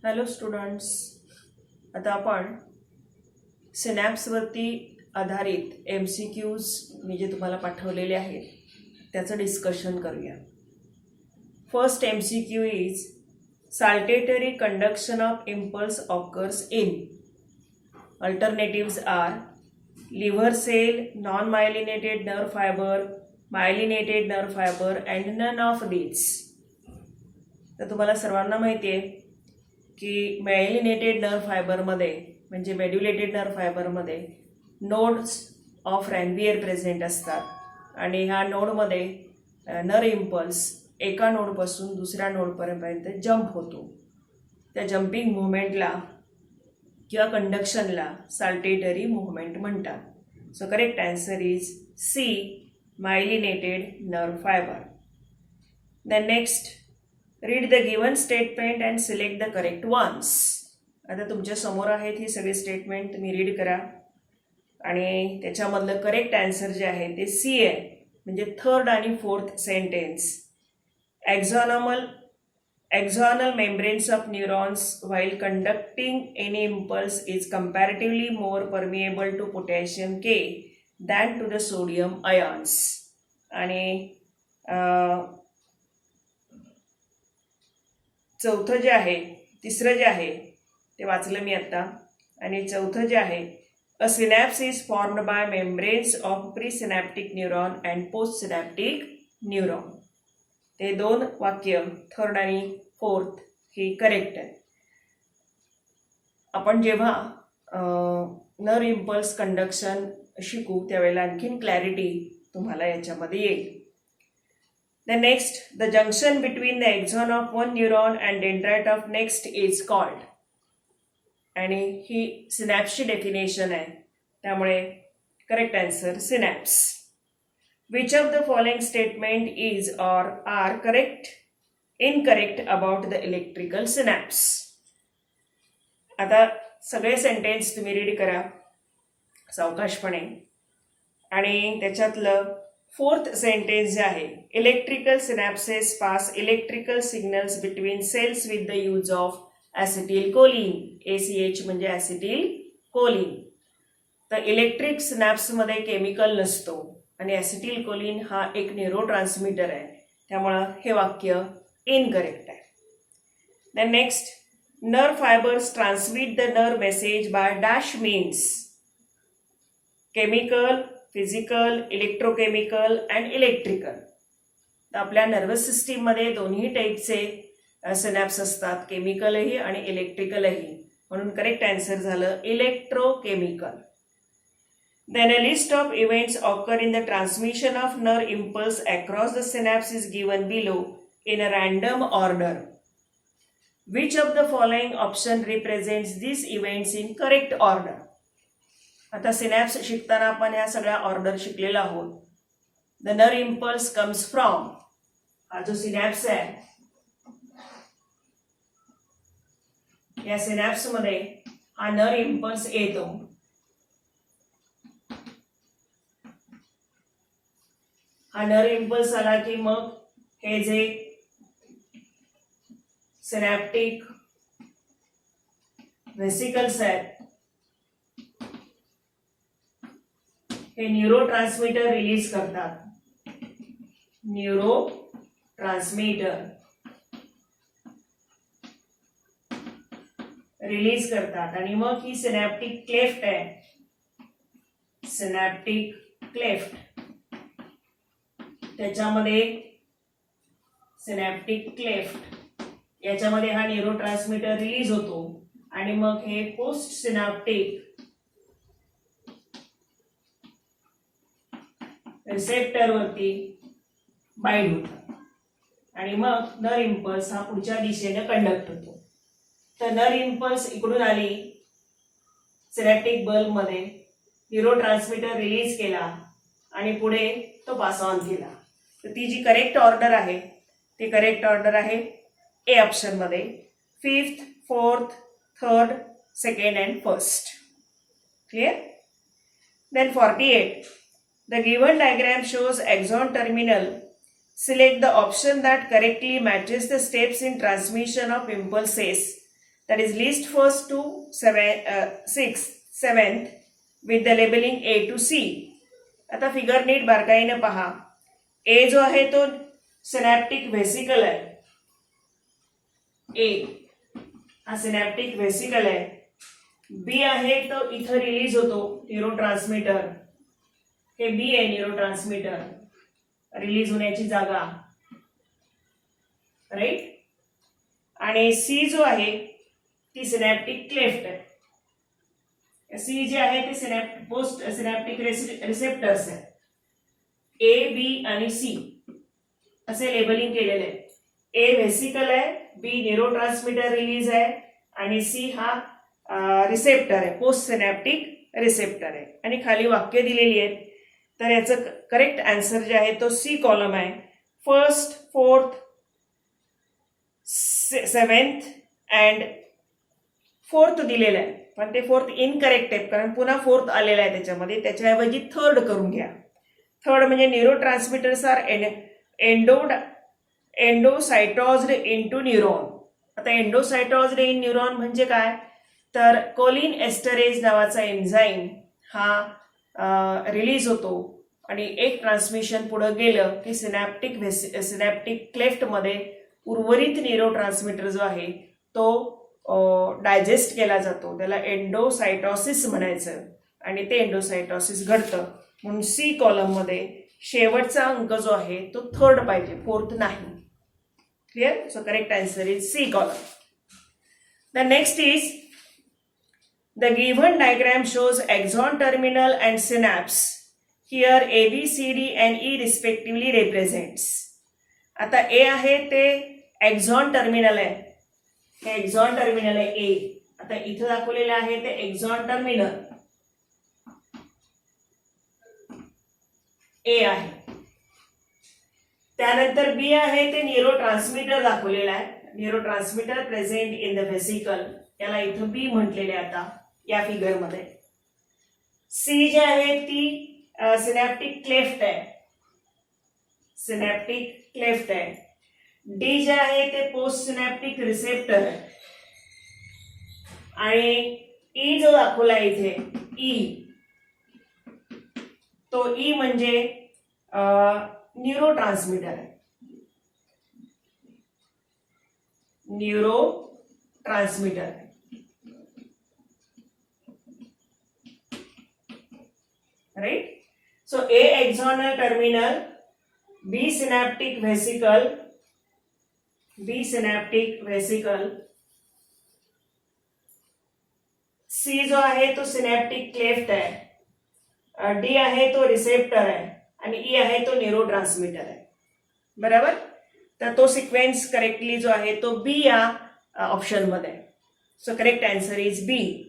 Hello students, आता आपण सिनॅप्सवरती आधारित MCQs मी जे तुम्हाला पाठवलेले आहेत त्याचं डिस्कशन करूया. First MCQ is saltatory conduction of impulse occurs in. Alternatives are liver cell, non-myelinated nerve fiber, myelinated nerve fiber and none of these. तर तुम्हाला सर्वांना माहिती आहे की मायलिनेटेड नर्व फायबरमध्ये म्हणजे मेड्युलेटेड नर्व फायबरमध्ये नोड्स ऑफ रॅनवियर प्रेझेंट असतात आणि ह्या नोडमध्ये नर्व इम्पल्स एका नोडपासून दुसऱ्या नोडपर्यंत जंप होतो. त्या जंपिंग मुवमेंटला किंवा कंडक्शनला साल्टेटरी मुवमेंट म्हणतात. So correct answer is C, myelinated nerve fibre. Then next, read the given statement and select the correct ones. आता तुमच्या समोर आहेत ही सगळी स्टेटमेंट, तुम्ही रीड करा आणि त्याच्यामधलं करेक्ट आन्सर जे आहे ते सी आहे, म्हणजे थर्ड आणि fourth sentence. Axonal membranes of neurons while conducting any impulse is comparatively more permeable to potassium K than to the sodium ions. आणि चौथं जे आहे, तिसरं जे आहे ते वाचलं मी आता, आणि चौथं जे आहे, a synapse is formed by membranes of presynaptic neuron and postsynaptic neuron. ते दोन वाक्य थर्ड आणि फोर्थ ही करेक्ट आहे. आपण जेव्हा नर्व इम्पल्स कंडक्शन शिकू त्यावेळेला आणखीन क्लॅरिटी तुम्हाला याच्यामध्ये येईल. The next, the junction between the axon of one neuron and dendrite of next is called. आणि ही सिनॅप्सची डेफिनेशन आहे, त्यामुळे correct answer synapse. Which of the following statement is or are incorrect about the electrical synapse? आता सगळे sentence तुम्ही read करा सावकाशपणे, आणि त्याच्यातलं fourth sentence जे आहे, electrical synapses pass electrical signals between cells with the use of acetylcholine. ACH म्हणजे acetylcholine. तर इलेक्ट्रिक सिनॅप्समध्ये केमिकल नसतो आणि ॲसिटिल कोलिन हा एक न्यूरो ट्रान्समीटर आहे, त्यामुळं हे वाक्य इनकरेक्ट आहे. Then next, nerve fibres transmit the nerve message by dash means chemical, physical, electrochemical and electrical. तर आपल्या नर्वस सिस्टीममध्ये दोन्ही टाईपचे सिनॅप्स असतात, केमिकलही आणि इलेक्ट्रिकलही, म्हणून करेक्ट आन्सर झालं electrochemical. Then a list of events occur in the transmission of nerve impulse across the synapse is given below in a random order. Which of the following option represents these events in correct order? आता synapse शिकताना आपण ह्या सगळ्या order शिकलेला आहोत. The nerve impulse comes from, हा जो synapse आहे या सिनॅप्स मध्ये हा नर्व इम्पल्स येतो. हा नर्व इम्पल्स आला की मग हे जे सिनॅप्टिक व्हेसिकल्स आहेत हे न्यूरो ट्रान्समीटर रिलीज करतात. न्यूरो ट्रान्समीटर रिलीज करतात आणि मग ही सिनॅप्टिक क्लेफ्ट आहे, सिनॅप्टिक क्लेफ्ट, त्याच्यामध्ये सिनॅप्टिक क्लेफ्ट याच्यामध्ये हा न्यूरो ट्रान्समीटर रिलीज होतो आणि मग हे पोस्ट सिनॅप्टिक रिसेप्टर वरती बाइंड होतं आणि मग नर्व इम्पल्स हा पुढच्या दिशेने कंडक्ट होतो. तर नर्व इम्पल्स इकडून आली, सिनॅप्टिक बल्ब मध्ये न्यूरो ट्रान्समीटर रिलीज केला आणि पुढे तो पास ऑन केला. तर ती जी करेक्ट ऑर्डर आहे ती करेक्ट ऑर्डर आहे ए ऑप्शन मध्ये, fifth, fourth, third, second and first. Clear? Then 48, the given diagram shows axon terminal. Select the option that correctly matches the steps in transmission of impulses that is list first to 6th 7th with the labeling A to C. आता figure नीट बारकाईने पहा. ए जो आहे तो synaptic व्हेसिकल आहे. ए हा synaptic व्हेसिकल आहे. बी आहे तो इथं रिलीज होतो न्यूरोट्रान्समीटर. हे बी आहे न्यूरोट्रान्समीटर रिलीज होण्याची जागा, राईट. आणि सी जो आहे ती सिनॅप्टिक क्लेफ्ट आहे. सी जे आहे ते पोस्ट सिनॅप्टिक रिसेप्टर्स आहे. ए बी आणि सी असे लेबलिंग केलेले आहे. ए व्हेसिकल आहे, बी न्यूरोट्रान्समीटर रिलीज आहे आणि सी हा रिसेप्टर आहे, पोस्ट सिनॅप्टिक रिसेप्टर आहे. आणि खाली वाक्य दिलेली आहेत. तर याचं करेक्ट आन्सर जे आहे तो सी कॉलम आहे. First, fourth, 7th and 4th दिलेलं आहे, पण ते 4th इनकरेक्ट आहे कारण पुन्हा 4th आलेला आहे त्याच्यामध्ये. त्याच्याऐवजी 3rd करून घ्या. 3rd म्हणजे न्यूरोट्रान्समीटर्स आर एंडोसायटॉज्ड इनटू न्यूरॉन. आता एंडोसायटॉज्ड इन न्यूरॉन म्हणजे काय, तर कोलिन एस्टरेज नावाचा एन्झाईम हा रिलीज होतो आणि एक ट्रान्समिशन पुढे गेलं की सिनॅप्टिक क्लेफ्टमध्ये उर्वरित न्यूरोट्रान्समीटर जो आहे तो डायजेस्ट केला जातो. त्याला एंडोसायटॉसिस म्हणायचं आणि ते एंडोसायटॉसिस घडतं. म्हणून सी कॉलममध्ये शेवटचा अंक जो आहे तो 3rd पाहिजे, 4th नाही. Clear. So correct answer is C column. The next is the given diagram shows axon terminal and synapse. Here A, B, C, D and E respectively represents. आता A आहे ते एक्झॉन टर्मिनल आहे. हे एक्झॉन terminal आहे ए. आता इथं दाखवलेलं आहे ते एक्झॉन टर्मिनल ए आहे. त्यानंतर बी आहे ते न्यूरोट्रान्समीटर दाखवलेलं आहे. न्यूरोट्रान्समीटर प्रेझेंट इन द व्हेसिकल, याला इथं बी म्हटलेले आता या फिगर मध्ये. सी जी आहे ती सिनॅप्टिक क्लेफ्ट आहे, सिनॅप्टिक क्लेफ्ट आहे. डी जे आहे ते पोस्ट सिनॅप्टिक रिसेप्टर आहे. आणि ई जो दाखवला इथे ई, तो ई म्हणजे न्यूरोट्रान्समीटर आहे. न्यूरोट्रान्समीटर आहे. Right? So A axonal terminal, B synaptic vesicle, C जो आहे तो सिनॅप्टिक क्लेफ्ट आहे, डी आहे तो रिसेप्टर आहे आणि ई आहे तो न्यूरोट्रान्समीटर आहे. बरोबर. तर तो सिक्वेन्स करेक्टली जो आहे तो बी या ऑप्शन मध्ये. So correct answer is B.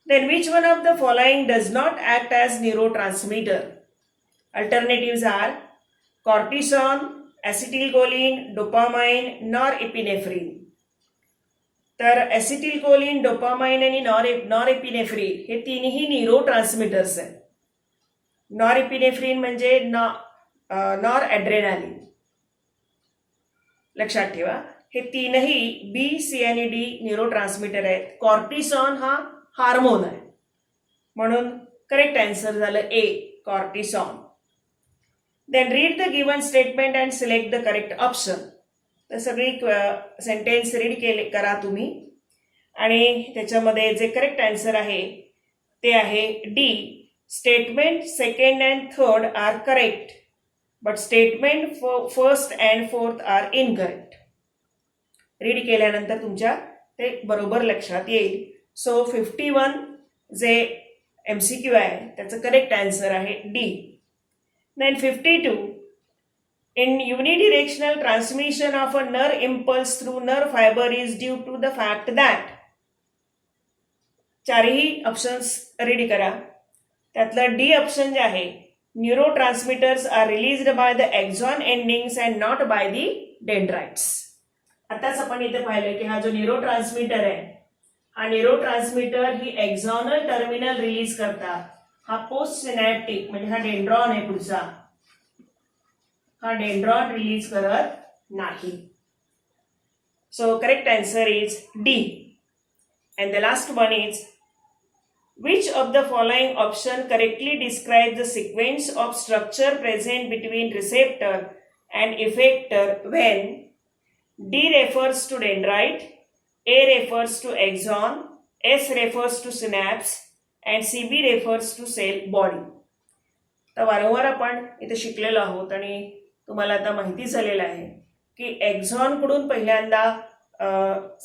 Then which one of the following does not act as neurotransmitter? Alternatives are cortisol, acetylcholine, dopamine, norepinephrine. तर ऍसिटिलकोलिन, डोपामाइन आणि नॉरएपिनेफ्रिन हे तिन्ही न्यूरोट्रान्समीटर्स आहेत. नॉरएपिनेफ्रिन म्हणजे नॉर ॲड्रेनालिन. लक्षात ठेवा, हे तीनही बी, सी आणि डी न्यूरोट्रान्समीटर आहेत. कॉर्टिसॉन हा हार्मोन आहे, म्हणून करेक्ट आन्सर झालं A, cortisone. Then read the given statement and select the correct option. तर सगळी सेंटेन्स रीड करा तुम्ही आणि त्याच्यामध्ये जे करेक्ट आन्सर आहे ते आहे D. Statement 2nd and 3rd are correct but statement 1st and 4th are incorrect. Read केल्यानंतर तुमच्या ते बरोबर लक्षात येईल. सो 51 जे MCQ आहे त्याचं करेक्ट आन्सर आहे D. Then 52, in unidirectional transmission of a nerve impulse through nerve fiber is due to the fact that. चारही ऑप्शन्स रीड करा. त्यातलं डी ऑप्शन जे आहे, neurotransmitters are released by the axon endings and not by the dendrites. आताच आपण इथे पाहिलं की हा जो न्यूरोट्रान्समीटर आहे, हा न्यूरोट्रान्समीटर ही एक्झॉनल टर्मिनल रिलीज करतात. हा पोस्ट सिनॅप्टिक म्हणजे हा डेंड्रॉन आहे पुढचा, हा डेंड्रॉन रिलीज करत नाही. So correct answer is D. And the last one is, which of the following option correctly describes the sequence of structure present between receptor and effector when D refers to dendrite, A refers to axon, S refers to synapse, and CB refers to cell body. तर वारंवार आपण इथे शिकलेलो आहोत आणि तुम्हाला आता माहिती झालेलं आहे की एक्झॉनकडून पहिल्यांदा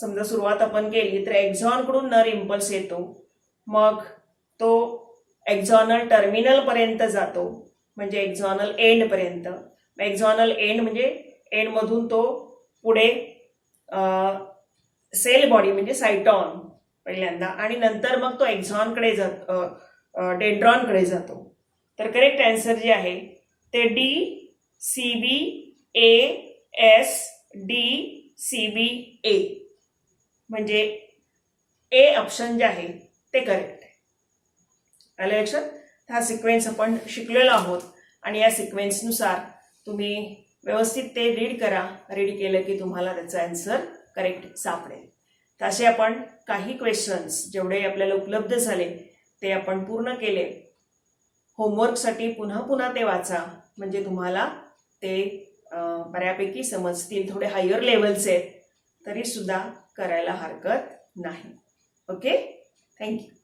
समजा सुरुवात आपण केली तर एक्झॉनकडून नर इम्पल्स येतो, मग तो एक्झॉनल टर्मिनल पर्यंत जातो म्हणजे एक्झॉनल एंड पर्यंत. एक्झॉनल एंड म्हणजे एंड मधून तो पुढे सेल बॉडी म्हणजे सायटॉन पहिल्यांदा, आणि नंतर मग तो एक्झॉनकडे जातो, डेंड्रॉनकडे जातो. तर करेक्ट आन्सर जे आहे ते D C B A S D C B A म्हणजे ए ऑप्शन जे आहे ते करेक्ट आहे. आलं लक्षात? हा सिक्वेन्स आपण शिकलेलो आहोत आणि या सिक्वेन्सनुसार तुम्ही व्यवस्थित ते रीड करा. रीड केलं की तुम्हाला त्याचं आन्सर करेक्ट सापडेल. तर असे आपण काही क्वेश्चन्स जेवढे आपल्याला उपलब्ध झाले ते आपण पूर्ण केले. होमवर्कसाठी पुन्हा पुन्हा ते वाचा म्हणजे तुम्हाला ते बऱ्यापैकी समजतील. थोडे हायर लेवलचे आहेत तरी सुद्धा करायला हरकत नाही. Okay, thank you.